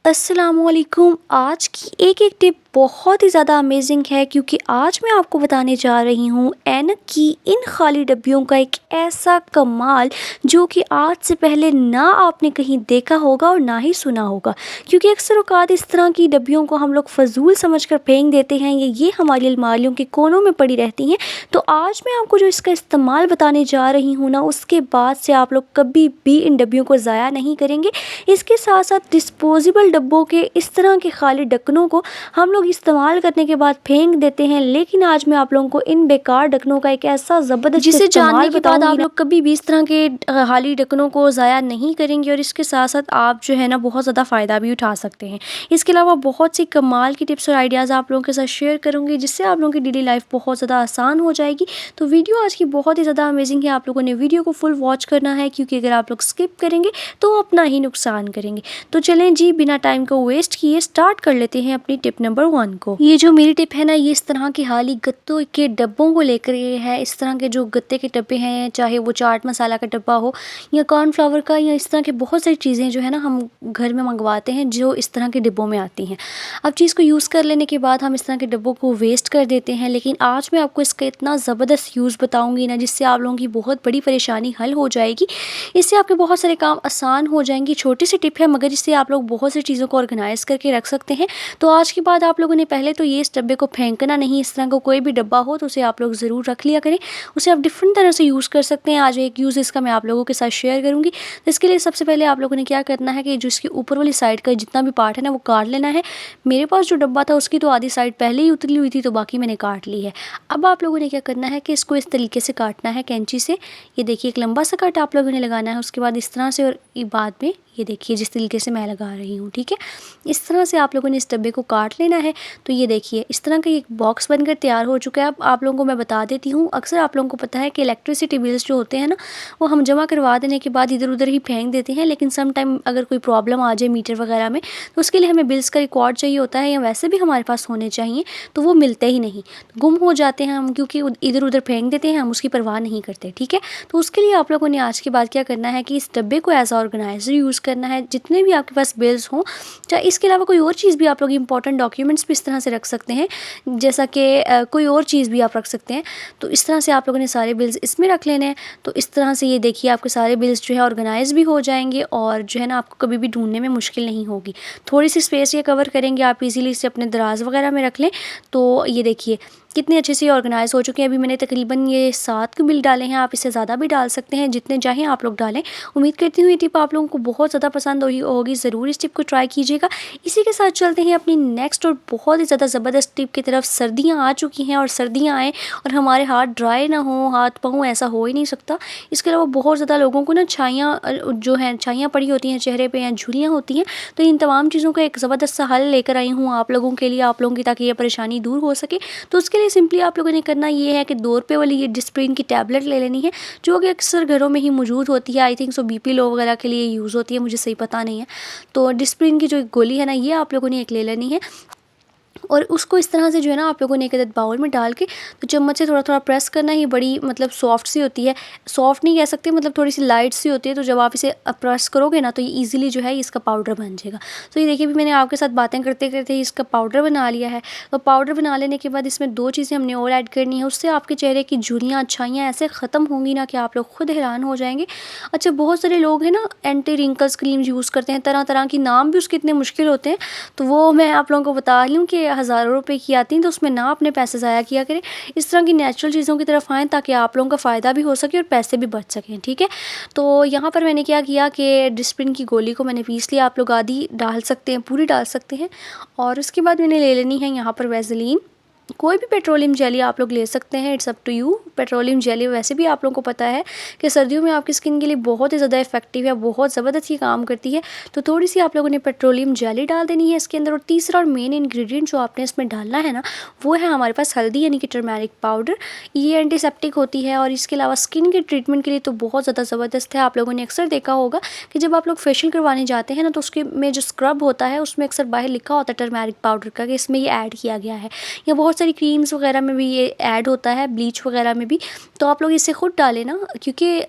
अस्सलामुअलैकुम। आज की एक टिप बहुत ही ज़्यादा अमेजिंग है क्योंकि आज मैं आपको बताने जा रही हूँ ऐनक की इन खाली डब्बियों का एक ऐसा कमाल जो कि आज से पहले ना आपने कहीं देखा होगा और ना ही सुना होगा। क्योंकि अक्सर औक़ात इस तरह की डब्बियों को हम लोग फ़ज़ूल समझकर फेंक देते हैं या ये हमारी अलमारियों के कोनों में पड़ी रहती हैं। तो आज मैं आपको जो इसका इस्तेमाल बताने जा रही हूँ ना, उसके बाद से आप लोग कभी भी इन डब्बियों को ज़ाया नहीं करेंगे। इसके साथ साथ डिस्पोजेबल डब्बों के इस तरह के खाली ढक्कनों को हम लोग इस्तेमाल करने के बाद फेंक देते हैं, लेकिन आज मैं आप लोगों को इन बेकार ढक्कनों का एक ऐसा ज़बरदस्त जिसे जानने इस्तेमाल के बाद आप बताऊंगी ना, लोग कभी भी इस तरह के खाली ढक्कनों को ज़ाया नहीं करेंगे और इसके साथ साथ आप जो है ना बहुत ज़्यादा फ़ायदा भी उठा सकते हैं। इसके अलावा बहुत सी कमाल की टिप्स और आइडियाज़ आप लोगों के साथ शेयर करूँगी जिससे आप लोगों की डेली लाइफ बहुत ज़्यादा आसान हो जाएगी। तो वीडियो आज की बहुत ही ज़्यादा अमेजिंग है, आप लोगों ने वीडियो को फुल वॉच करना है क्योंकि अगर आप लोग स्किप करेंगे तो अपना ही नुकसान करेंगे। तो चलें जी, बिना टाइम को वेस्ट किए स्टार्ट कर लेते हैं अपनी टिप नंबर 1 को। ये जो मेरी टिप है ना, ये इस तरह की खाली गत्तों के डब्बों को लेकर ये है। इस तरह के जो गत्ते के डब्बे हैं, चाहे वो चाट मसाला का डब्बा हो या कॉर्नफ्लावर का, या इस तरह के बहुत सारी चीज़ें जो है ना हम घर में मंगवाते हैं जो इस तरह के डिब्बों में आती हैं। अब चीज़ को यूज़ कर लेने के बाद हम इस तरह के डब्बों को वेस्ट कर देते हैं, लेकिन आज मैं आपको इसका इतना ज़बरदस्त यूज़ बताऊँगी ना जिससे आप लोगों की बहुत बड़ी परेशानी हल हो जाएगी। इससे आपके बहुत सारे काम आसान हो जाएंगी। छोटी सी टिप है मगर इससे आप लोग बहुत सी चीज़ों को ऑर्गेनाइज़ करके रख सकते हैं। तो आज के बाद आप लोगों ने पहले तो ये इस डब्बे को फेंकना नहीं। इस तरह का कोई भी डब्बा हो तो उसे आप लोग ज़रूर रख लिया करें। उसे आप डिफरेंट तरह से यूज़ कर सकते हैं। आज एक यूज़ इसका मैं आप लोगों के साथ शेयर करूँगी। तो इसके लिए सबसे पहले आप लोगों ने क्या करना है कि जो इसकी ऊपर वाली साइड का जितना भी पार्ट है ना वो काट लेना है। मेरे पास जो डब्बा था उसकी तो आधी साइड पहले ही उतरी हुई थी, तो बाकी मैंने काट ली है। अब आप लोगों ने क्या करना है कि इसको इस तरीके से काटना है कैंची से। ये देखिए एक लंबा सा कट आप लोगों ने लगाना है। उसके बाद इस तरह से, और बाद में ये देखिए जिस तरीके से मैं लगा रही हूँ, ठीक है, इस तरह से आप लोगों ने इस डब्बे को काट लेना है। तो ये देखिए इस तरह का एक बॉक्स बनकर तैयार हो चुका है। अब आप लोगों को मैं बता देती हूँ, अक्सर आप लोगों को पता है कि इलेक्ट्रिसिटी बिल्स जो होते हैं ना, वो हम जमा करवा देने के बाद इधर उधर ही फेंक देते हैं। लेकिन सम टाइम अगर कोई प्रॉब्लम आ जाए मीटर वगैरह में, तो उसके लिए हमें बिल्स का रिकॉर्ड चाहिए होता है, या वैसे भी हमारे पास होने चाहिए, तो वो मिलते ही नहीं, गुम हो जाते हैं हम, क्योंकि इधर उधर फेंक देते हैं, हम उसकी परवाह नहीं करते, ठीक है। तो उसके लिए आप लोगों ने आज के बाद क्या करना है कि इस डब्बे को एज ऑर्गेनाइजर यूज़ करना है। जितने भी आपके पास बिल्स हों, चाहे इसके अलावा कोई और चीज़ भी, आप लोग इंपॉर्टेंट डॉक्यूमेंट्स भी इस तरह से रख सकते हैं, जैसा कि कोई और चीज़ भी आप रख सकते हैं। तो इस तरह से आप लोगों ने सारे बिल्स इसमें रख लेने हैं। तो इस तरह से ये देखिए आपके सारे बिल्स जो है ऑर्गेनाइज भी हो जाएंगे और जो है ना आपको कभी भी ढूंढने में मुश्किल नहीं होगी। थोड़ी सी स्पेस ये कवर करेंगे, आप इजीली इसे अपने दराज वगैरह में रख लें। तो ये देखिए कितने अच्छे से ऑर्गेनाइज हो चुके हैं। अभी मैंने तकरीबन ये 7 बिल डाले हैं, आप इससे ज़्यादा भी डाल सकते हैं, जितने चाहें आप लोग डालें। उम्मीद करती हूँ ये टिप आप लोगों को बहुत ज़्यादा पसंद होगी। ज़रूर इस टिप को ट्राई कीजिएगा। इसी के साथ चलते हैं अपनी नेक्स्ट और बहुत ही ज़्यादा ज़बरदस्त टिप की तरफ। सर्दियाँ आ चुकी हैं और सर्दियाँ आएँ और हमारे हाथ ड्राई ना हो, हाथ पाँव, ऐसा हो ही नहीं सकता। इसके अलावा बहुत ज़्यादा लोगों को ना छाइयाँ जो हैं छाइयाँ पड़ी होती हैं चेहरे पे, या झुर्रियाँ होती हैं। तो इन तमाम चीज़ों का एक ज़बरदस्त सा हल लेकर आई हूँ आप लोगों के लिए, आप लोगों की, ताकि ये परेशानी दूर हो सके। तो उसके लिए सिंपली आप लोगों ने करना ये है कि 2 रुपये वाली ये डिस्प्रिन की टैबलेट ले लेनी है, जो कि अक्सर घरों में ही मौजूद होती है। I think so BP low वगैरह के लिए यूज़ होती है, मुझे सही पता नहीं है। तो डिस्प्रिन की जो एक गोली है ना, ये आप लोगों ने एक ले लेनी है और उसको इस तरह से जो है ना आप लोगों ने एक अदद बाउल में डाल के तो चम्मच से थोड़ा थोड़ा प्रेस करना है। ये बड़ी मतलब सॉफ्ट सी होती है, सॉफ्ट नहीं कह सकते, मतलब थोड़ी सी लाइट सी होती है। तो जब आप इसे प्रेस करोगे ना तो ये इजीली जो है इसका पाउडर बन जाएगा। तो ये देखिए भी मैंने आपके साथ बातें करते करते इसका पाउडर बना लिया है। तो पाउडर बना लेने के बाद इसमें 2 चीज़ें हमने और ऐड करनी है। उससे आपके चेहरे की झुर्रियाँ, छाइयाँ ऐसे ख़त्म होंगी ना कि आप लोग खुद हैरान हो जाएंगे। अच्छा, बहुत सारे लोग हैं ना एंटी रिंकल्स क्रीम यूज़ करते हैं, तरह तरह की, नाम भी उसके इतने मुश्किल होते हैं। तो वो मैं आप लोगों को बता रही हूँ कि हज़ारों रुपए की आती हैं, तो उसमें ना अपने पैसे ज़ाया किया करें। इस तरह की नेचुरल चीज़ों की तरफ आएँ ताकि आप लोगों का फ़ायदा भी हो सके और पैसे भी बच सकें, ठीक है। तो यहाँ पर मैंने क्या किया कि डिस्प्रिन की गोली को मैंने पीस लिया। आप लोग आधी डाल सकते हैं, पूरी डाल सकते हैं। और उसके बाद मैंने ले लेनी है यहाँ पर वैसलीन। कोई भी पेट्रोलियम जेली आप लोग ले सकते हैं, it's up to you. Petroleum jelly वैसे भी आप लोगों को पता है कि सर्दियों में आपकी स्किन के लिए बहुत ही ज़्यादा इफेक्टिव है, बहुत ज़बरदस्त ही काम करती है। तो थोड़ी सी आप लोगों ने पेट्रोलियम जेली डाल देनी है इसके अंदर। और तीसरा और मेन इंग्रेडिएंट जो आपने इसमें डालना है ना, वो है हमारे पास हल्दी, यानी कि टर्मेरिक पाउडर। ये एंटीसेप्टिक होती है और इसके अलावा स्किन के ट्रीटमेंट के लिए तो बहुत ज़्यादा ज़बरदस्त है। आप लोगों ने अक्सर देखा होगा कि जब आप लोग फेशियल करवाने जाते हैं ना, तो उसके में जो स्क्रब होता है उसमें अक्सर बाहर लिखा होता है टर्मेरिक पाउडर का कि इसमें ये ऐड किया गया है। या बहुत बहुत सारी क्रीम्स वगैरह में भी ये ऐड होता है, ब्लीच वगैरह में भी। तो आप लोग इसे खुद डालें ना, क्योंकि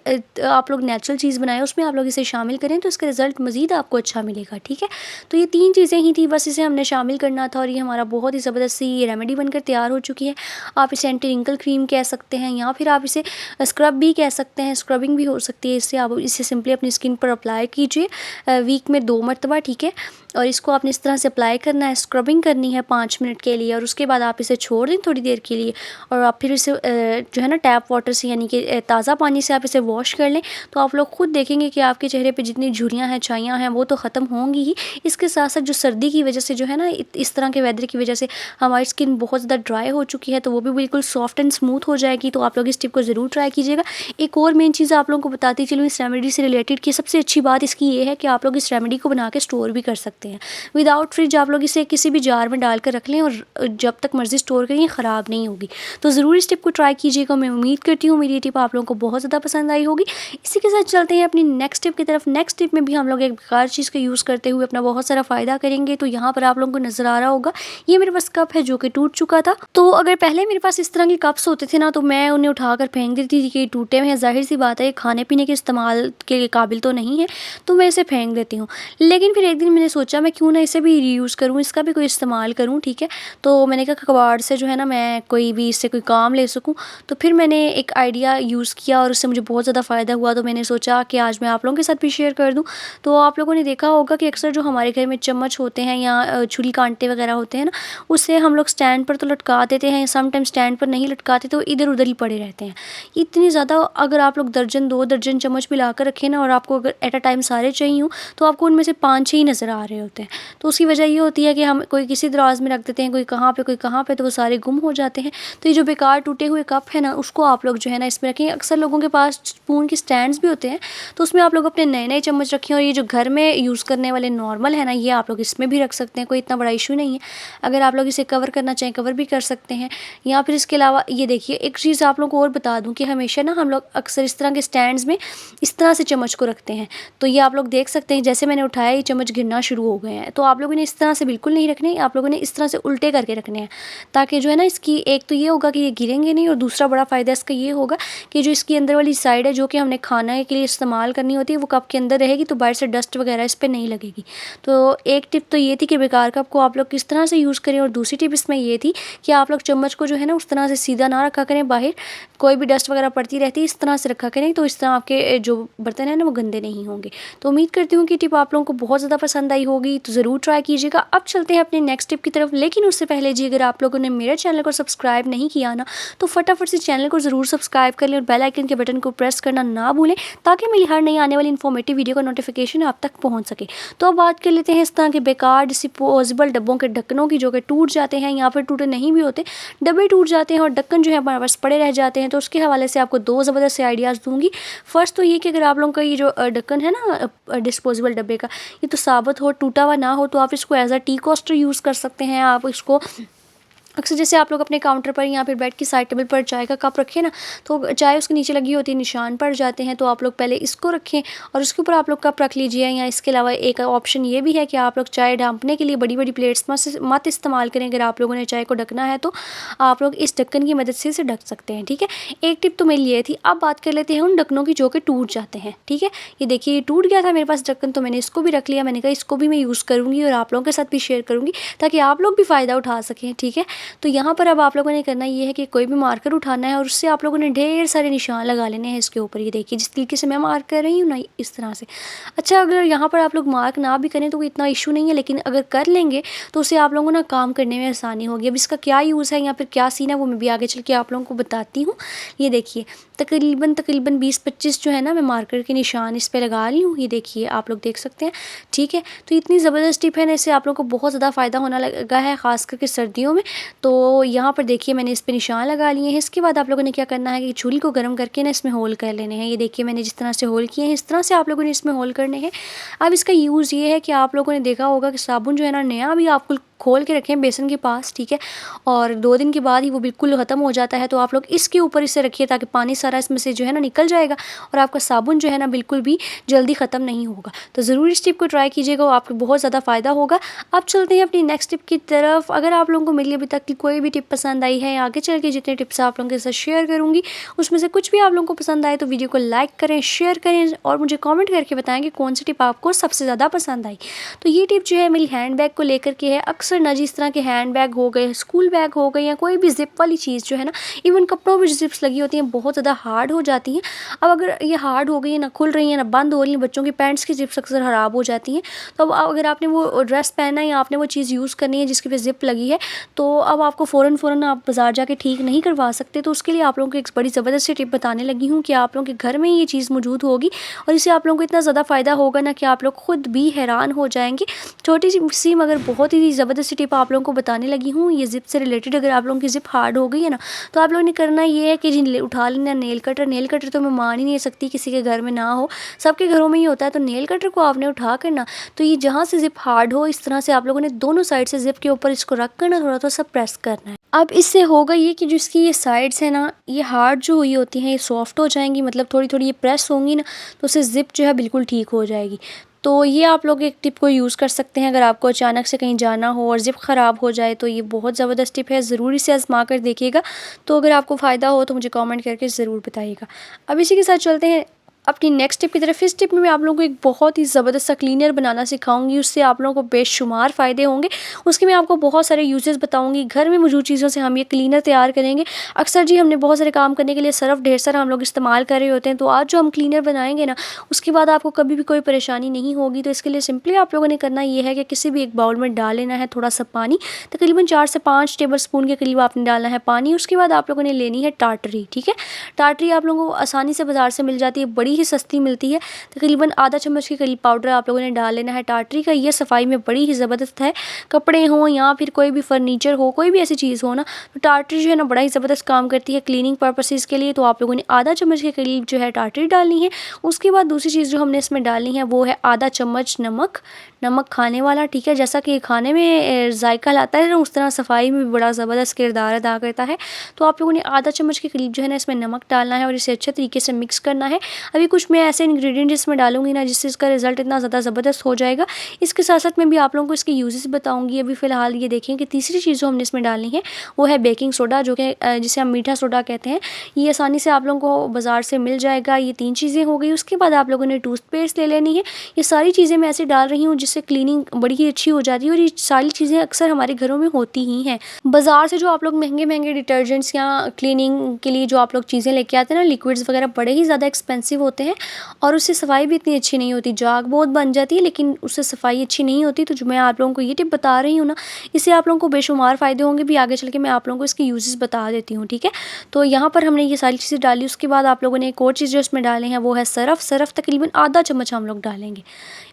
आप लोग नेचुरल चीज़ बनाएं, उसमें आप लोग इसे शामिल करें तो इसका रिज़ल्ट मज़ीद आपको अच्छा मिलेगा, ठीक है। तो ये 3 चीज़ें ही थी, बस इसे हमने शामिल करना था और ये हमारा बहुत ही ज़बरदस्त सी रेमेडी बनकर तैयार हो चुकी है। आप इसे एंटी रिंकल क्रीम कह सकते हैं या फिर आप इसे स्क्रब भी कह सकते हैं, स्क्रबिंग भी हो सकती है इससे। आप इसे सिंपली अपनी स्किन पर अप्लाई कीजिए वीक में 2 मरतबा, ठीक है। और इसको आपने इस तरह से अप्लाई करना है, स्क्रबिंग करनी है 5 मिनट के लिए और उसके बाद आप इसे छोड़ दें थोड़ी देर के लिए और आप फिर इसे जो है ना टैप वाटर से यानी कि ताज़ा पानी से आप इसे वॉश कर लें। तो आप लोग खुद देखेंगे कि आपके चेहरे पे जितनी झुर्रियाँ हैं, छाइयाँ हैं, वो तो ख़त्म होंगी ही। इसके साथ साथ जो सर्दी की वजह से जो है ना इस तरह के वेदर की वजह से हमारी स्किन बहुत ज़्यादा ड्राई हो चुकी है, तो वो भी बिल्कुल सॉफ्ट एंड स्मूथ हो जाएगी। तो आप लोग इस टिप को ज़रूर ट्राई कीजिएगा। एक और मेन चीज़ आप लोगों को बताती चलूँ इस रेमेडी से रिलेटेड कि सबसे अच्छी बात इसकी ये है कि आप लोग इस रेमेडी को बना के स्टोर भी कर सकते हैं विदाउट फ्रिज। आप लोग इसे किसी भी जार में डाल कर रख लें और जब तक मर्जी स्टोर करें, ख़राब नहीं होगी। तो ज़रूर इस टिप को ट्राई कीजिएगा। मैं उम्मीद करती हूँ मेरी ये टिप आप लोगों को बहुत ज़्यादा पसंद आई होगी। इसी के साथ चलते हैं अपनी नेक्स्ट टिप की तरफ। नेक्स्ट टिप में भी हम लोग एक बेकार चीज़ का यूज़ करते हुए अपना बहुत सारा फ़ायदा करेंगे। तो यहाँ पर आप लोगों को नज़र आ रहा होगा, ये मेरे पास कप है जो कि टूट चुका था। तो अगर पहले मेरे पास इस तरह के कप्स होते थे ना, तो मैं उन्हें उठाकर फेंक देती थी कि टूटे हुए हैं, ज़ाहिर सी बात है खाने पीने के इस्तेमाल के काबिल तो नहीं है, तो मैं इसे फेंक देती हूँ। लेकिन फिर एक दिन मैंने सोचा मैं क्यों ना इसे भी रीयूज़ करूँ, इसका भी कोई इस्तेमाल करूँ, ठीक है। तो मैंने कहा कबाड़ से जो है ना मैं कोई भी इससे कोई काम ले सकूँ। तो फिर मैंने एक आइडिया यूज़ किया और उससे मुझे बहुत ज़्यादा फ़ायदा हुआ। तो मैंने सोचा कि आज मैं आप लोगों के साथ भी शेयर कर दूँ। तो आप लोगों ने देखा होगा कि अक्सर जो हमारे घर में चम्मच होते हैं या छुरी कांटे वगैरह होते हैं ना, उससे हम लोग स्टैंड पर तो लटका देते हैं, समटाइम स्टैंड पर नहीं लटकाते तो इधर उधर ही पड़े रहते हैं। इतनी ज़्यादा अगर आप लोग दर्जन 2 दर्जन चम्मच मिला कर रखें ना और आपको अगर एट अ टाइम सारे चाहिए हों, तो आपको उनमें से 5-6 ही नज़र आ रहे होते हैं। तो उसकी वजह ये होती है कि हम कोई किसी दराज में रख देते हैं, कोई कहाँ पे, तो वो सारे गुम हो जाते हैं। तो ये जो बेकार टूटे हुए कप है ना, उसको आप लोग जो है ना इसमें रखें। अक्सर लोगों के पास स्पून की स्टैंड्स भी होते हैं, तो उसमें आप लोग अपने नए नए चम्मच रखें। और ये जो घर में यूज़ करने वाले नॉर्मल है ना, ये आप लोग इसमें भी रख सकते हैं, कोई इतना बड़ा इशू नहीं है। अगर आप लोग इसे कवर करना चाहें कवर भी कर सकते हैं। या फिर इसके अलावा ये देखिए एक चीज़ आप लोग को और बता दूँ कि हमेशा ना हम लोग अक्सर इस तरह के स्टैंड्स में इस तरह से चम्मच को रखते हैं। तो ये आप लोग देख सकते हैं, जैसे मैंने उठाया ये चम्मच गिरना शुरू हो गए हैं। तो आप लोगों ने इस तरह से बिल्कुल नहीं रखने, आप लोगों ने इस तरह से उल्टे करके रखने हैं, ताकि जो है ना इसकी एक तो ये होगा कि ये गिरेंगे नहीं, और दूसरा बड़ा फ़ायदा इसका ये होगा कि जो इसकी अंदर वाली साइड है जो कि हमने खाना के लिए इस्तेमाल करनी होती है, वो कप के अंदर रहेगी, तो बाहर से डस्ट वगैरह इस पर नहीं लगेगी। तो एक टिप तो ये थी कि बेकार कप को आप लोग किस तरह से यूज़ करें, और दूसरी टिप इसमें ये थी कि आप लोग चम्मच को जो है ना उस तरह से सीधा ना रखा करें, बाहर कोई भी डस्ट वगैरह पड़ती रहती है, इस तरह से रखा करें। तो इस तरह आपके जो बर्तन है ना वो गंदे नहीं होंगे। तो उम्मीद करती हूँ कि टिप आप लोगों को बहुत ज़्यादा पसंद आई होगी, तो ज़रूर ट्राई कीजिएगा। अब चलते हैं अपने नेक्स्ट टिप की तरफ, लेकिन उससे पहले जी अगर आप लोगों ने मेरे चैनल को सब्सक्राइब नहीं किया ना, तो फटाफट से चैनल को ज़रूर सब्सक्राइब कर लें और बेल आइकन के बटन को प्रेस करना ना भूलें, ताकि मेरी हर नई आने वाली इन्फॉर्मेटिव वीडियो का नोटिफिकेशन आप तक पहुँच सके। तो अब बात कर लेते हैं इस तरह के बेकार डिस्पोजेबल डब्बों के ढक्कनों की, जो कि टूट जाते हैं या फिर टूटे नहीं भी होते, डब्बे टूट जाते हैं और ढक्कन जो है हमारे पास पड़े रह जाते हैं। तो उसके हवाले से आपको 2 ज़बरदस्त से आइडियाज़ दूँगी। फर्स्ट तो ये कि अगर आप लोगों का ये जो ढक्कन है ना डिस्पोजेबल डब्बे का, ये तो साबित हो, टूटा हुआ ना हो, तो आप इसको as a tea coaster use कर सकते हैं। आप इसको अक्सर जैसे आप लोग अपने काउंटर पर या फिर बेड की साइड टेबल पर चाय का कप रखें ना, तो चाय उसके नीचे लगी होती है, निशान पड़ जाते हैं। तो आप लोग पहले इसको रखें और उसके ऊपर आप लोग कप रख लीजिए। या इसके अलावा एक ऑप्शन ये भी है कि आप लोग चाय ढांपने के लिए बड़ी बड़ी प्लेट्स मत इस्तेमाल करें। अगर आप लोगों ने चाय को ढकना है तो आप लोग इस ढक्कन की मदद से इसे ढक सकते हैं, ठीक है। एक टिप तो मेरी ये थी। अब बात कर लेते हैं उन ढक्कनों की जो कि टूट जाते हैं, ठीक है। ये देखिए ये टूट गया था मेरे पास ढक्कन, तो मैंने इसको भी रख लिया। मैंने कहा इसको भी मैं यूज़ करूँगी और आप लोगों के साथ भी शेयर करूँगी, ताकि आप लोग भी फ़ायदा उठा सकें, ठीक है। तो यहाँ पर अब आप लोगों ने करना ये है कि कोई भी मार्कर उठाना है और उससे आप लोगों ने ढेर सारे निशान लगा लेने हैं इसके ऊपर। ये देखिए जिस तरीके से मैं मार्क कर रही हूँ ना, इस तरह से। अच्छा अगर यहाँ पर आप लोग मार्क ना भी करें तो कोई इतना इशू नहीं है, लेकिन अगर कर लेंगे तो उससे आप लोगों को ना काम करने में आसानी होगी। अब इसका क्या यूज़ है या फिर क्या सीन है वो मैं भी आगे चल के आप लोगों को बताती हूँ। ये देखिए तकरीबन 20-25 जो है ना मैं मार्कर के निशान इस पर लगा ली हूँ। ये देखिए आप लोग देख सकते हैं, ठीक है। तो इतनी ज़बरदस्त टिप है ना, इससे आप लोग को बहुत ज़्यादा फ़ायदा होने लगा है, ख़ास करके सर्दियों में। तो यहाँ पर देखिए मैंने इस पे निशान लगा लिए हैं। इसके बाद आप लोगों ने क्या करना है कि छुरी को गर्म करके ना इसमें होल कर लेने हैं। ये देखिए मैंने जिस तरह से होल किए हैं, इस तरह से आप लोगों ने इसमें होल करने हैं। अब इसका यूज़ ये है कि आप लोगों ने देखा होगा कि साबुन जो है ना नया भी आपको खोल के रखें बेसन के पास, ठीक है। और 2 दिन के बाद ही वो बिल्कुल ख़त्म हो जाता है, तो आप लोग इसके ऊपर इसे रखिए ताकि पानी सारा इसमें से जो है ना निकल जाएगा और आपका साबुन जो है ना बिल्कुल भी जल्दी ख़त्म नहीं होगा। तो ज़रूर इस टिप को ट्राई कीजिएगा, आपको बहुत ज़्यादा फ़ायदा होगा। अब चलते हैं अपनी नेक्स्ट टिप की तरफ। अगर आप लोगों को मेरी अभी तक की कोई भी टिप पसंद आई है, आगे चल के जितने टिप्स आप लोगों के साथ शेयर करूँगी उसमें से कुछ भी आप लोगों को पसंद आए तो वीडियो को लाइक करें, शेयर करें और मुझे कमेंट करके बताएं कि कौन सी टिप आपको सबसे ज़्यादा पसंद आई। तो ये टिप जो है मेरी हैंड बैग को लेकर के है। अक्सर ना जिस तरह के हैंड बैग हो गए, स्कूल बैग हो गए या कोई भी ज़िप वाली चीज़ जो है ना, इवन कपड़ों में जो ज़िप्स लगी होती हैं बहुत ज़्यादा हार्ड हो जाती हैं। अब अगर ये हार्ड हो गई है, ना खुल रही हैं ना बंद हो रही हैं, बच्चों की पैंट्स की ज़िप्स अक्सर ख़राब हो जाती हैं। तो अब अगर आपने वो ड्रेस पहना है या आपने वो चीज़ यूज़ करनी है जिसके पे ज़िप लगी है, तो अब आपको फ़ौरन आप बाज़ार जाके ठीक नहीं करवा सकते। तो उसके लिए आप लोगों को एक बड़ी ज़बरदस्त सी टिप बताने लगी हूँ कि आप लोगों के घर में ये चीज़ मौजूद होगी और इससे आप लोगों को इतना ज़्यादा फ़ायदा होगा ना कि आप लोग खुद भी हैरान हो जाएंगे। छोटी सी मगर बहुत ही ज़बरदस्त सी टिप आप लोगों को बताने लगी हूँ ये ज़िप से रिलेटेड। अगर आप लोगों की ज़िप हार्ड हो गई है ना, तो आप लोगों ने करना ये है कि जी उठा लेना नेल कटर। नेल कटर तो मैं मान ही नहीं सकती किसी के घर में ना हो, सबके घरों में ही होता है। तो नेल कटर को आपने उठा कर ना, तो ये जहाँ से ज़िप हार्ड हो इस तरह से आप लोगों ने दोनों साइड से ज़िप के ऊपर इसको रख कर ना थोड़ा सा प्रेस करना है। अब इससे होगा ये कि जिसकी ये साइड्स है ना, ये हार्ड जो हुई होती हैं ये सॉफ्ट हो जाएंगी, मतलब थोड़ी थोड़ी ये प्रेस होंगी ना, तो उससे ज़िप जो है बिल्कुल ठीक हो जाएगी। तो ये आप लोग एक टिप को यूज़ कर सकते हैं अगर आपको अचानक से कहीं जाना हो और ज़िप ख़राब हो जाए, तो ये बहुत ज़बरदस्त टिप है, ज़रूर इसे आज़मा कर देखिएगा। तो अगर आपको फ़ायदा हो तो मुझे कमेंट करके ज़रूर बताइएगा। अब इसी के साथ चलते हैं अपनी नेक्स्ट टिप की तरफ। इस टिप में मैं आप लोगों को एक बहुत ही ज़बरदस्त सा क्लीनर बनाना सिखाऊंगी, उससे आप लोगों को बेशुमार फ़ायदे होंगे। उसके मैं आपको बहुत सारे यूजेस बताऊंगी। घर में मौजूद चीज़ों से हम ये क्लीनर तैयार करेंगे। अक्सर जी हमने बहुत सारे काम करने के लिए सर्फ ढेर सारा हम लोग इस्तेमाल कर रहे होते हैं, तो आज जो हम क्लीनर बनाएंगे ना, उसके बाद आपको कभी भी कोई परेशानी नहीं होगी। तो इसके लिए सिंपली आप लोगों ने करना ये है कि किसी भी एक बाउल में डाल लेना है थोड़ा सा पानी, तकरीबन 4 से 5 टेबल स्पून के करीब आपने डालना है पानी। उसके बाद आप लोगों ने लेनी है टाटरी, ठीक है। टाटरी आप लोगों को आसानी से बाज़ार से मिल जाती है, बड़ी ही सस्ती मिलती है। तकरीबन आधा चम्मच के करीब पाउडर आप लोगों ने डाल लेना है टाटरी का। ये सफाई में बड़ी ही ज़बरदस्त है। कपड़े हों या फिर कोई भी फर्नीचर हो, कोई भी ऐसी चीज़ हो ना, तो टाटरी जो है ना बड़ा ही ज़बरदस्त काम करती है क्लीनिंग पर्पसेस के लिए। तो आप लोगों ने आधा चम्मच के करीब जो है टाटरी डालनी है। उसके बाद दूसरी चीज़ जो हमने इसमें डालनी है वो है आधा चम्मच नमक, नमक खाने वाला, ठीक है। जैसा कि खाने में जायका लाता है ना, उस तरह सफाई में भी बड़ा ज़बरदस्त किरदार अदा करता है। तो आप लोगों ने आधा चम्मच के करीब जो है ना इसमें नमक डालना है और इसे अच्छे तरीके से मिक्स करना है। अभी कुछ मैं ऐसे इंग्रेडिएंट इसमें डालूंगी ना जिससे इसका रिजल्ट इतना ज़्यादा ज़बरदस्त हो जाएगा। इसके साथ साथ मैं भी आप लोगों को इसके यूजेस बताऊंगी। अभी फ़िलहाल ये देखें कि तीसरी चीज़ जो हमने इसमें डालनी है वो है बेकिंग सोडा, जो कि जिसे हम मीठा सोडा कहते हैं। ये आसानी से आप लोगों को बाज़ार से मिल जाएगा। ये 3 चीज़ें हो गई। उसके बाद आप लोगों ने टूथपेस्ट ले लेनी है। ये सारी चीज़ें मैं ऐसे डाल रही हूँ जिससे क्लीनिंग बड़ी ही अच्छी हो जाती है और ये सारी चीज़ें अक्सर हमारे घरों में होती ही हैं। बाज़ार से जो आप लोग महंगे महंगे डिटर्जेंट्स या क्लीनिंग के लिए जो आप लोग चीज़ें लेके आते हैं ना, लिक्विड्स वगैरह, बड़े ही ज़्यादा एक्सपेंसिव होते हैं और उससे सफाई भी इतनी अच्छी नहीं होती। जाग बहुत बन जाती है लेकिन उससे सफाई अच्छी नहीं होती। तो जो मैं आप लोगों को ये टिप बता रही हूँ ना, इससे आप लोगों को बेशुमार फ़ायदे होंगे। भी आगे चल के मैं आप लोगों को इसके यूजेस बता देती हूँ, ठीक है। तो यहाँ पर हमने ये सारी चीज़ें डाली। उसके बाद आप लोगों ने एक और चीज़ जो इसमें डाले हैं वो है सरफ़। सरफ़ तकरीबन आधा चम्मच हम लोग डालेंगे,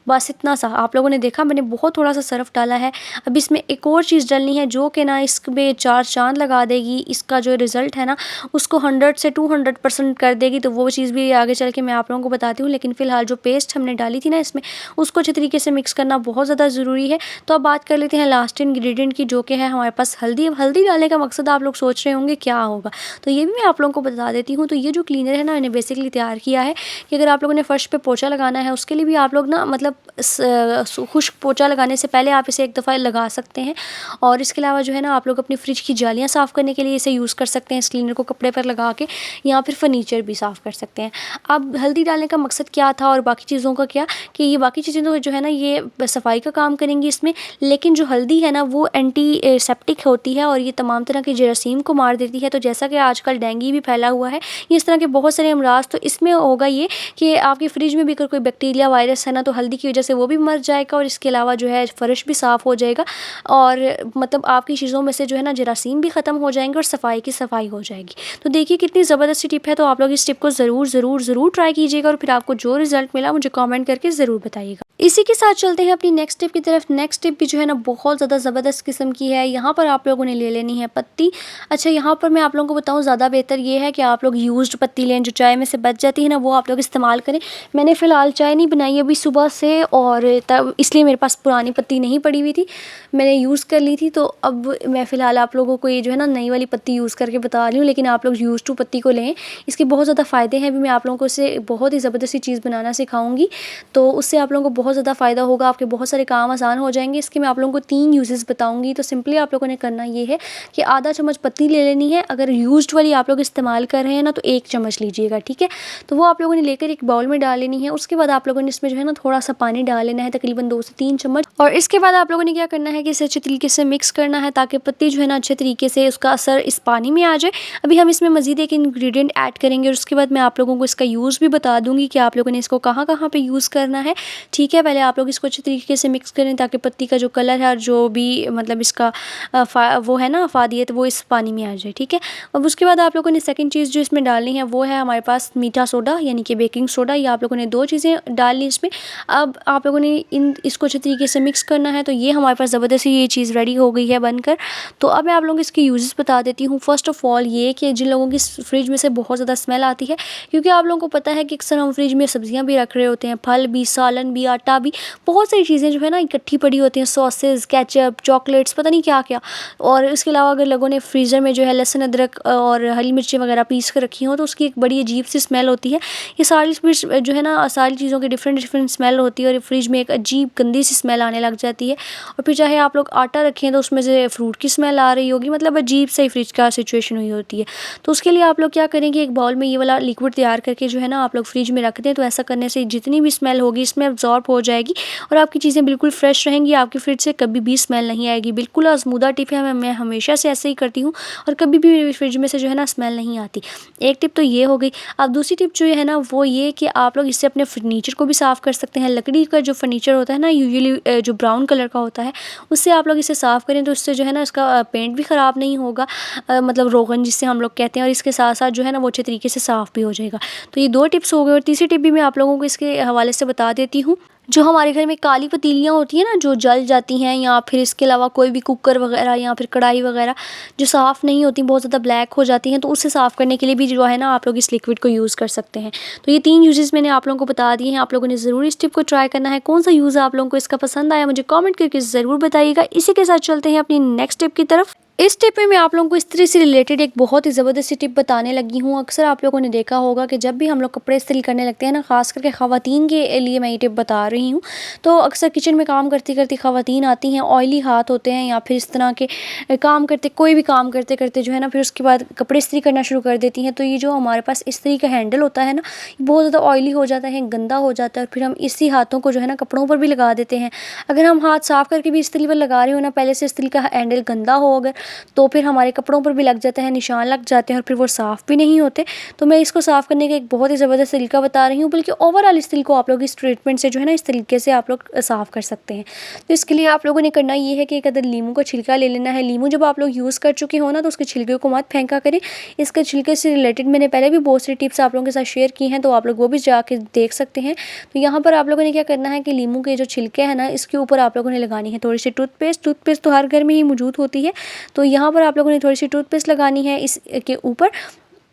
बस इतना सा। आप लोगों ने देखा मैंने बहुत थोड़ा सा सरफ़ डाला है। अब इसमें एक और चीज़ डालनी है जो कि ना इसमें 4 चाँद लगा देगी। इसका जो रिज़ल्ट है ना उसको 100 से 200% कर देगी। तो वो चीज़ भी आगे चल के मैं आप लोगों को बताती हूँ। लेकिन फ़िलहाल जो पेस्ट हमने डाली थी ना इसमें, उसको अच्छे तरीके से मिक्स करना बहुत ज़्यादा ज़रूरी है। तो अब बात कर लेते हैं लास्ट इंग्रेडिएंट की, जो कि है हमारे पास हल्दी। अब हल्दी डालने का मकसद आप लोग सोच रहे होंगे क्या होगा, तो ये भी मैं आप लोगों को बता देती हूँ। तो ये जो क्लीनर है ना, मैंने बेसिकली तैयार किया है कि अगर आप लोगों ने फ़र्श पे पोछा लगाना है उसके लिए भी आप लोग ना मतलब खुश्क पोछा लगाने से पहले आप इसे एक दफ़ा लगा सकते हैं। और इसके अलावा जो है ना आप लोग अपनी फ्रिज की जालियाँ साफ़ करने के लिए इसे यूज़ कर सकते हैं, इस क्लीनर को कपड़े पर लगा के, या फिर फर्नीचर भी साफ़ कर सकते हैं। अब हल्दी डालने का मकसद क्या था और बाकी चीज़ों का क्या, कि ये बाकी चीज़ें तो जो है ना ये सफाई का काम करेंगी इसमें, लेकिन जो हल्दी है ना वो एंटी सेप्टिक होती है और ये तमाम तरह के जरासीम को मार देती है। तो जैसा कि आजकल डेंगू भी फैला हुआ है, इस तरह के बहुत सारे अमराज, तो इसमें होगा ये कि आपके फ्रिज में भी अगर कोई बैक्टीरिया वायरस है ना, तो हल्दी की वजह से वो भी मर जाएगा और इसके अलावा जो है फ़र्श भी साफ़ हो जाएगा और मतलब आपकी चीज़ों में से जो है ना जरासीम भी ख़त्म हो जाएंगे और सफाई की सफाई हो जाएगी। तो देखिए कितनी ज़बरदस्त टिप है। तो आप लोग इस टिप को ज़रूर ट्राई कीजिएगा और फिर आपको जो रिज़ल्ट मिला मुझे कमेंट करके ज़रूर बताइएगा। इसी के साथ चलते हैं अपनी नेक्स्ट टिप की तरफ। नेक्स्ट टिप भी जो है ना बहुत ज़्यादा ज़बरदस्त किस्म की है। यहाँ पर आप लोगों ने ले लेनी है पत्ती। अच्छा, यहाँ पर मैं आप लोगों को बताऊँ, ज़्यादा बेहतर ये है कि आप लोग यूज्ड पत्ती लें, जो चाय में से बच जाती है ना वो आप लोग इस्तेमाल करें। मैंने फ़िलहाल चाय नहीं बनाई अभी, सुबह से हैं और तब इसलिए मेरे पास पुरानी पत्ती नहीं पड़ी हुई थी, मैंने यूज़ कर ली थी। तो अब मैं फ़िलहाल आप लोगों को ये जो है ना नई वाली पत्ती यूज़ करके बता रही हूँ, लेकिन आप लोग यूज़ टू पत्ती को लें। इसके बहुत ज़्यादा फ़ायदे हैं, अभी मैं आप लोगों को इससे बहुत ही ज़बरदस्ती चीज़ बनाना सिखाऊँगी, तो उससे आप लोगों को बहुत ज़्यादा फ़ायदा होगा, आपके बहुत सारे काम आसान हो जाएँगे। इसके मैं आप लोगों को 3 यूज़ेज़ बताऊँगी। तो सिंपली आप लोगों ने करना ये है कि आधा चम्मच पत्ती ले लेनी है। अगर यूज़्ड वाली आप लोग इस्तेमाल कर रहे हैं ना तो 1 चम्मच लीजिएगा, ठीक है। तो वो आप लोगों ने लेकर एक बाउल में डाल लेनी है। उसके बाद आप लोगों ने इसमें जो है ना थोड़ा-सा पानी डाल लेना है, तकरीबन 2 से 3 चम्मच। और इसके बाद आप लोगों ने क्या करना है कि इसे अच्छे तरीके से मिक्स करना है, ताकि पत्ती जो है ना अच्छे तरीके से उसका असर इस पानी में आ जाए। अभी हम इसमें मज़ीद एक इंग्रेडिएंट ऐड करेंगे और उसके बाद मैं आप लोगों को इसका यूज़ भी बता दूँगी कि आप लोगों ने इसको कहाँ-कहाँ पे यूज़ करना है, ठीक है। पहले आप लोग इसको अच्छे तरीके से मिक्स करें, ताकि पत्ती का जो कलर है और जो भी मतलब इसका वो है ना अफ़ादियत, वो इस पानी में आ जाए, ठीक है। अब उसके बाद आप लोगों ने सेकंड चीज़ जो इसमें डालनी है वो है हमारे पास मीठा सोडा, यानी कि बेकिंग सोडा। ये आप लोगों ने 2 चीज़ें डाल ली इसमें। अब आप लोगों ने इसको अच्छे तरीके से मिक्स करना है। तो ये हमारे पास ज़बरदस्ती ये चीज़ रेडी हो गई है बनकर। तो अब मैं आप लोगों को इसके यूज़ेस बता देती हूँ। फ़र्स्ट ऑफ़ ऑल ये कि जिन लोगों की फ्रिज में से बहुत ज़्यादा स्मेल आती है, क्योंकि आप लोगों को पता है कि अक्सर हम फ्रिज में सब्जियाँ भी रख रहे होते हैं, फल भी, सालन भी, आटा भी, बहुत सारी चीज़ें जो है ना इकट्ठी पड़ी होती हैं, सॉसेस, केचप, चॉकलेट्स, पता नहीं क्या-क्या। और इसके अलावा अगर लोगों ने फ्रीज़र में जो है लहसुन, अदरक और हरी मिर्ची वगैरह पीस कर रखी हों, तो उसकी एक बड़ी अजीब सी स्मेल होती है। ये सारी जो है ना सारी चीज़ों की डिफरेंट स्मेल होती है और फ्रिज में एक अजीब गंदी सी स्मेल आने लग जाती है। और फिर चाहे आप लोग आटा रखें तो उसमें से फ्रूट की स्मेल आ रही होगी, मतलब अजीब सा ही फ्रिज का सिचुएशन हुई होती है। तो उसके लिए आप लोग क्या करेंगे, एक बाउल में ये वाला लिक्विड तैयार करके जो है ना आप लोग फ्रिज में रख दें। तो ऐसा करने से जितनी भी स्मेल होगी इसमें अब्जॉर्ब हो जाएगी और आपकी चीज़ें बिल्कुल फ्रेश रहेंगी, आपकी फ्रिज से कभी भी स्मेल नहीं आएगी। बिल्कुल आज़मूदा टिप है, मैं हमेशा से ऐसे ही करती हूँ और कभी भी मेरी फ्रिज में से जो है ना स्मेल नहीं आती। एक टिप तो ये हो गई। अब दूसरी टिप जो है ना वो ये कि आप लोग इससे अपने फर्नीचर को भी साफ़ कर सकते हैं। लकड़ी का जो फर्नीचर होता है ना यूजुअली जो ब्राउन कलर का होता है, उससे आप लोग इसे साफ़ करें तो उससे जो है ना इसका पेंट भी ख़राब नहीं होगा, मतलब रोगन जिससे हम लोग कहते हैं, और इसके साथ साथ जो है ना वो अच्छे तरीके से साफ़ भी हो जाएगा। तो ये 2 टिप्स हो गए और तीसरी टिप भी मैं आप लोगों को इसके हवाले से बता देती हूँ। जो हमारे घर में काली पतीलियाँ होती हैं ना जो जल जाती हैं, या फिर इसके अलावा कोई भी कुकर वगैरह या फिर कढ़ाई वगैरह जो साफ़ नहीं होती, बहुत ज़्यादा ब्लैक हो जाती हैं, तो उससे साफ़ करने के लिए भी जो है ना आप लोग इस लिक्विड को यूज़ कर सकते हैं। तो ये 3 यूज़ेज़ मैंने आप लोगों को बता दिए हैं, आप लोगों ने ज़रूर इस टिप को ट्राई करना है। कौन सा यूज़ आप लोगों को इसका पसंद आया मुझे कमेंट करके ज़रूर बताइएगा। इसी के साथ चलते हैं अपनी नेक्स्ट टिप की तरफ। इस टिप में मैं आप लोगों को इस्त्री से रिलेटेड एक बहुत ही ज़बरदस्त सी टिप बताने लगी हूँ। अक्सर आप लोगों ने देखा होगा कि जब भी हम लोग कपड़े इस्त्री करने लगते हैं ना, ख़ास करके ख़वातीन के लिए मैं ये टिप बता रही हूँ, तो अक्सर किचन में काम करती करती ख़वातीन आती हैं, ऑयली हाथ होते हैं या फिर इस तरह के काम करते, कोई भी काम करते करते जो है ना फिर उसके बाद कपड़े इस्त्री करना शुरू कर देती हैं। तो ये जो हमारे पास इस्त्री का हैंडल होता है ना, ये बहुत ज़्यादा ऑयली हो जाता है, गंदा हो जाता है, और फिर हम इसी हाथों को जो है ना कपड़ों पर भी लगा देते हैं। अगर हम हाथ साफ़ करके भी इस्त्री पर लगा रहे हो ना, पहले से इस्त्री का हैंडल गंदा हो अगर, तो फिर हमारे कपड़ों पर भी लग जाते हैं, निशान लग जाते हैं और फिर वो साफ़ भी नहीं होते। तो मैं इसको साफ़ करने का एक बहुत ही ज़बरदस्त तरीका बता रही हूँ, बल्कि ओवरऑल इस्त्री को आप लोग इस ट्रीटमेंट से जो है ना इस तरीके से आप लोग साफ़ कर सकते हैं। तो इसके लिए आप लोगों ने करना ये है कि एक अदर लीमू का छिलका ले लेना है। लीमू जब आप लोग यूज़ कर चुके हो ना तो उसके छिलके को मत फेंका करें। इसके छिलके से रिलेटेड मैंने पहले भी बहुत सारी टिप्स आप लोगों के साथ शेयर की हैं, तो आप लोग वो भी जाके देख सकते हैं। तो यहाँ पर आप लोगों ने क्या करना है कि लीमू के जो छिलके हैं ना इसके ऊपर आप लोगों ने लगानी है थोड़ी सी टूथपेस्ट तो हर घर में ही मौजूद होती है। तो यहाँ पर आप लोगों ने थोड़ी सी टूथपेस्ट लगानी है इसके ऊपर,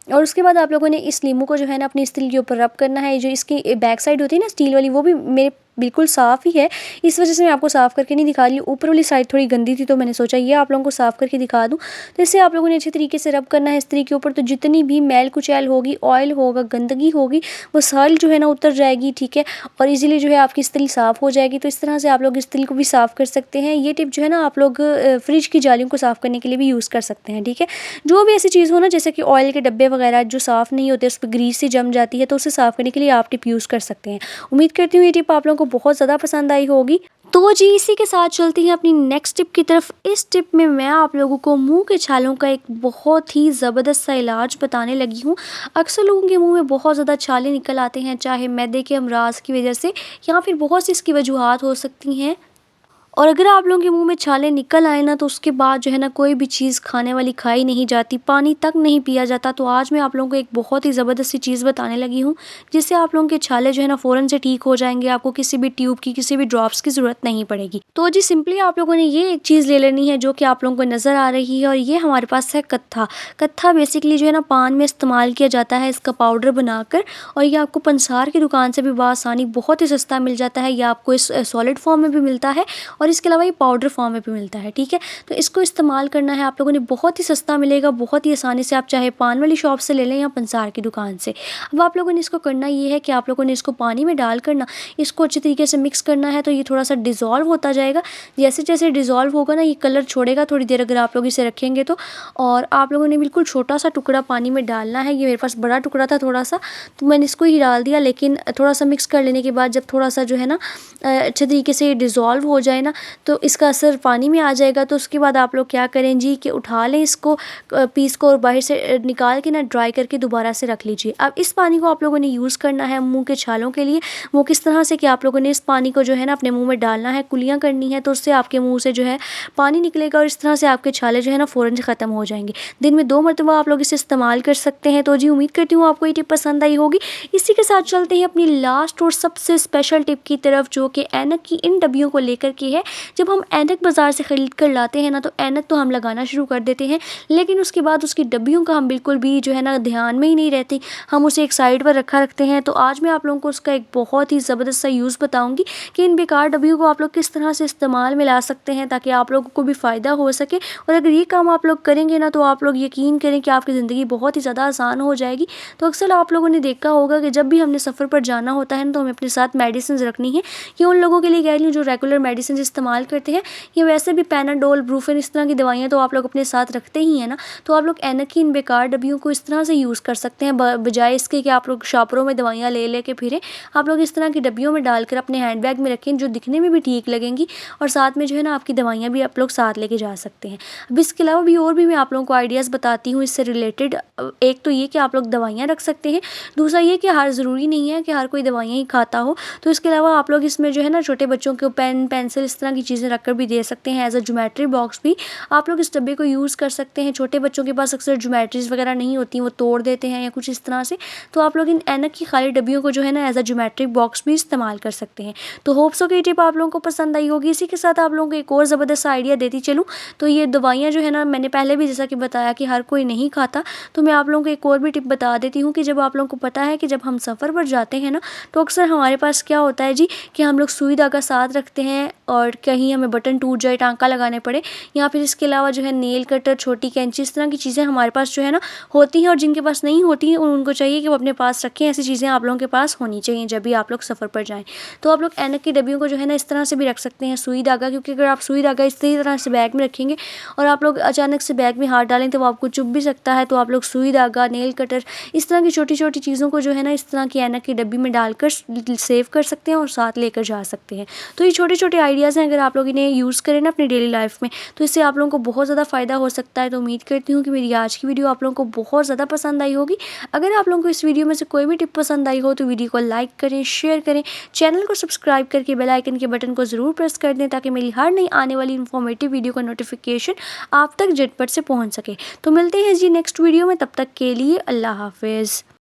और उसके बाद आप लोगों ने इस लीमू को जो है ना अपनी स्टील के ऊपर रब करना है। जो इसकी बैक साइड होती है ना स्टील वाली, वो भी मेरे बिल्कुल साफ़ ही है, इस वजह से मैं आपको साफ़ करके नहीं दिखा रही हूँ। ऊपर वाली साइड थोड़ी गंदी थी तो मैंने सोचा ये आप लोगों को साफ़ करके दिखा दूँ। तो इससे आप लोगों ने अच्छे तरीके से रब करना है स्त्री के ऊपर, तो जितनी भी मैल कुचैल होगी, ऑयल होगा, गंदगी होगी, वो सारी जो है ना उतर जाएगी, ठीक है, और इजीली जो है आपकी स्त्री साफ़ हो जाएगी। तो इस तरह से आप लोग स्त्री को भी साफ़ कर सकते हैं। ये टिप जो है ना आप लोग फ्रिज की जालियों को साफ़ करने के लिए भी यूज़ कर सकते हैं, ठीक है। जो भी ऐसी चीज़ हो ना, जैसे कि ऑयल के डब्बे वगैरह जो साफ़ नहीं होते, उस पर ग्रीस सी जम जाती है, तो उसे साफ़ करने के लिए आप टिप यूज़ कर सकते हैं। उम्मीद करती हूँ ये टिप आप लोगों को बहुत ज़्यादा पसंद आई होगी। तो जी इसी के साथ चलती हैं अपनी नेक्स्ट टिप की तरफ। इस टिप में मैं आप लोगों को मुंह के छालों का एक बहुत ही ज़बरदस्त सा इलाज बताने लगी हूँ। अक्सर लोगों के मुंह में बहुत ज़्यादा छाले निकल आते हैं, चाहे मैदे के अमराज की वजह से या फिर बहुत सी इसकी वजूहात हो सकती हैं। और अगर आप लोगों के मुंह में छाले निकल आए ना, तो उसके बाद जो है ना कोई भी चीज़ खाने वाली खाई नहीं जाती, पानी तक नहीं पिया जाता। तो आज मैं आप लोगों को एक बहुत ही ज़बरदस्त सी चीज़ बताने लगी हूँ, जिससे आप लोगों के छाले जो है ना फ़ौरन से ठीक हो जाएंगे। आपको किसी भी ट्यूब की, किसी भी ड्रॉप्स की ज़रूरत नहीं पड़ेगी। तो जी सिंपली आप लोगों ने ये एक चीज़ ले लेनी है जो कि आप लोगों को नज़र आ रही है, और ये हमारे पास है कत्था। कत्था बेसिकली जो है ना पान में इस्तेमाल किया जाता है, इसका पाउडर बनाकर। और ये आपको पंसार की दुकान से भी बआसानी बहुत ही सस्ता मिल जाता है। ये आपको इस सॉलिड फॉर्म में भी मिलता है, और इसके अलावा ये पाउडर फॉर्म में भी मिलता है। ठीक है, तो इसको इस्तेमाल करना है आप लोगों ने, बहुत ही सस्ता मिलेगा, बहुत ही आसानी से। आप चाहे पान वाली शॉप से ले लें या पंसार की दुकान से। अब आप लोगों ने इसको करना ये है कि आप लोगों ने इसको पानी में डाल कर ना इसको अच्छी तरीके से मिक्स करना है। तो ये थोड़ा सा डिज़ोल्व होता जाएगा। जैसे जैसे डिज़ोल्व होगा ना, ये कलर छोड़ेगा थोड़ी देर अगर आप लोग इसे रखेंगे तो। और आप लोगों ने बिल्कुल छोटा सा टुकड़ा पानी में डालना है। ये मेरे पास बड़ा टुकड़ा था थोड़ा सा, तो मैंने इसको ही डाल दिया। लेकिन थोड़ा सा मिक्स कर लेने के बाद जब थोड़ा सा जो है ना अच्छे तरीके से डिज़ोल्व हो जाए ना, तो इसका असर पानी में आ जाएगा। तो उसके बाद आप लोग क्या करें जी कि उठा लें इसको पीस को, और बाहर से निकाल के ना ड्राई करके दोबारा से रख लीजिए। अब इस पानी को आप लोगों ने यूज़ करना है मुंह के छालों के लिए। वो किस तरह से कि आप लोगों ने इस पानी को जो है ना अपने मुंह में डालना है, कुलियाँ करनी है, तो उससे आपके मुंह से जो है पानी निकलेगा, और इस तरह से आपके छाले जो है ना फ़ौरन से ख़त्म हो जाएंगे। दिन में 2 मरतबा आप लोग इसे इस्तेमाल कर सकते हैं। तो जी उम्मीद करती हूँ आपको ये टिप पसंद आई होगी। इसी के साथ चलते हैं अपनी लास्ट और सबसे स्पेशल टिप की तरफ, जो कि ऐनक की इन डब्बियों को लेकर के है। जब हम ऐनक बाज़ार से ख़रीद कर लाते हैं ना, तो ऐनक तो हम लगाना शुरू कर देते हैं, लेकिन उसके बाद उसकी डब्बियों का हम बिल्कुल भी जो है ना ध्यान में ही नहीं रहती। हम उसे एक साइड पर रखा रखते हैं। तो आज मैं आप लोगों को उसका एक बहुत ही ज़बरदस्त सा यूज़ बताऊँगी कि इन बेकार डब्बियों को आप लोग किस तरह से इस्तेमाल में ला सकते हैं, ताकि आप लोगों को भी फ़ायदा हो सके। और अगर ये काम आप लोग करेंगे ना, तो आप लोग यकीन करें कि आपकी ज़िंदगी बहुत ही ज़्यादा आसान हो जाएगी। तो अक्सर आप लोगों ने देखा होगा कि जब भी हमने सफ़र पर जाना होता है ना, तो हमें अपने साथ मेडिसिन रखनी है। ये उन लोगों के लिए कह रही हूँ जो रेगुलर मेडिसिन इस्तेमाल करते हैं, या वैसे भी पैनाडोल, ब्रूफेन, इस तरह की दवाइयाँ तो आप लोग अपने साथ रखते ही हैं ना। तो आप लोग ऐनक की इन बेकार डब्बियों को इस तरह से यूज़ कर सकते हैं, बजाय इसके कि आप लोग शॉपरों में दवाइयाँ ले लेके फिरें। आप लोग इस तरह की डब्बियों में डालकर अपने हैंड बैग में रखें, जो दिखने में भी ठीक लगेंगी, और साथ में जो है ना आपकी दवाइयाँ भी आप लोग साथ लेके जा सकते हैं। अब इसके अलावा भी और भी मैं आप लोगों को आइडियाज़ बताती हूँ इससे रिलेटेड। एक तो ये कि आप लोग दवाइयाँ रख सकते हैं, दूसरा ये कि हर ज़रूरी नहीं है कि हर कोई दवाइयाँ ही खाता हो। तो इसके अलावा आप लोग इसमें जो है ना छोटे बच्चों को पेन, पेंसिल, इस तरह की चीज़ें रखकर भी दे सकते हैं। एज अ ज्योमेट्री बॉक्स भी आप लोग इस डब्बे को यूज़ कर सकते हैं। छोटे बच्चों के पास अक्सर ज्योमेट्रीज़ वगैरह नहीं होती, वो तोड़ देते हैं या कुछ इस तरह से। तो आप लोग इन ऐनक की खाली डब्बियों को जो है ना एज अ ज्योमेट्री बॉक्स भी इस्तेमाल कर सकते हैं। तो होप सो कि टिप आप लोगों को पसंद आई होगी। इसी के साथ आप लोगों को एक और ज़बरदस्त आइडिया देती चलूँ, तो ये दवाइयाँ जो है ना, मैंने पहले भी जैसा कि बताया कि हर कोई नहीं खाता, तो मैं आप लोगों को एक और भी टिप बता देती हूँ कि जब आप लोगों को पता है कि जब हम सफ़र पर जाते हैं ना, तो अक्सर हमारे पास क्या होता है जी कि हम लोग सुई धागा साथ रखते हैं, और कहीं हमें बटन टूट जाए, टांका लगाने पड़े, या फिर इसके अलावा जो है नेल कटर, छोटी कैंची, इस तरह की चीज़ें हमारे पास जो है ना होती हैं। और जिनके पास नहीं होती हैं उनको चाहिए कि वो अपने पास रखें। ऐसी चीज़ें आप लोगों के पास होनी चाहिए जब भी आप लोग सफ़र पर जाएँ। तो आप लोग ऐनक की डब्बियों को जो है ना इस तरह से भी रख सकते हैं, सुई धागा, क्योंकि अगर आप सुई धागा इस तरह से बैग में रखेंगे और आप लोग अचानक से बैग में हाथ डालें तो वो आपको चुभ भी सकता है। तो आप लोग सुई धागा, नेल कटर, इस तरह की छोटी छोटी चीज़ों को जो है ना इस तरह की ऐनक की डब्बी में डालकर सेव कर सकते हैं और साथ लेकर जा सकते हैं। तो ये छोटे छोटे आइडियाज़ हैं, अगर आप लोग इन्हें यूज़ करें ना अपनी डेली लाइफ में, तो इससे आप लोगों को बहुत ज़्यादा फ़ायदा हो सकता है। तो उम्मीद करती हूँ कि मेरी आज की वीडियो आप लोगों को बहुत ज़्यादा पसंद आई होगी। अगर आप लोगों को इस वीडियो में से कोई भी टिप पसंद आई हो, तो वीडियो को लाइक करें, शेयर करें, चैनल को सब्सक्राइब करके बेल आइकन के बटन को ज़रूर प्रेस कर दें, ताकि मेरी हर नई आने वाली इन्फॉर्मेटिव वीडियो का नोटिफिकेशन आप तक झटपट से पहुँच सके। तो मिलते हैं जी नेक्स्ट वीडियो में, तब तक के लिए अल्लाह हाफिज़।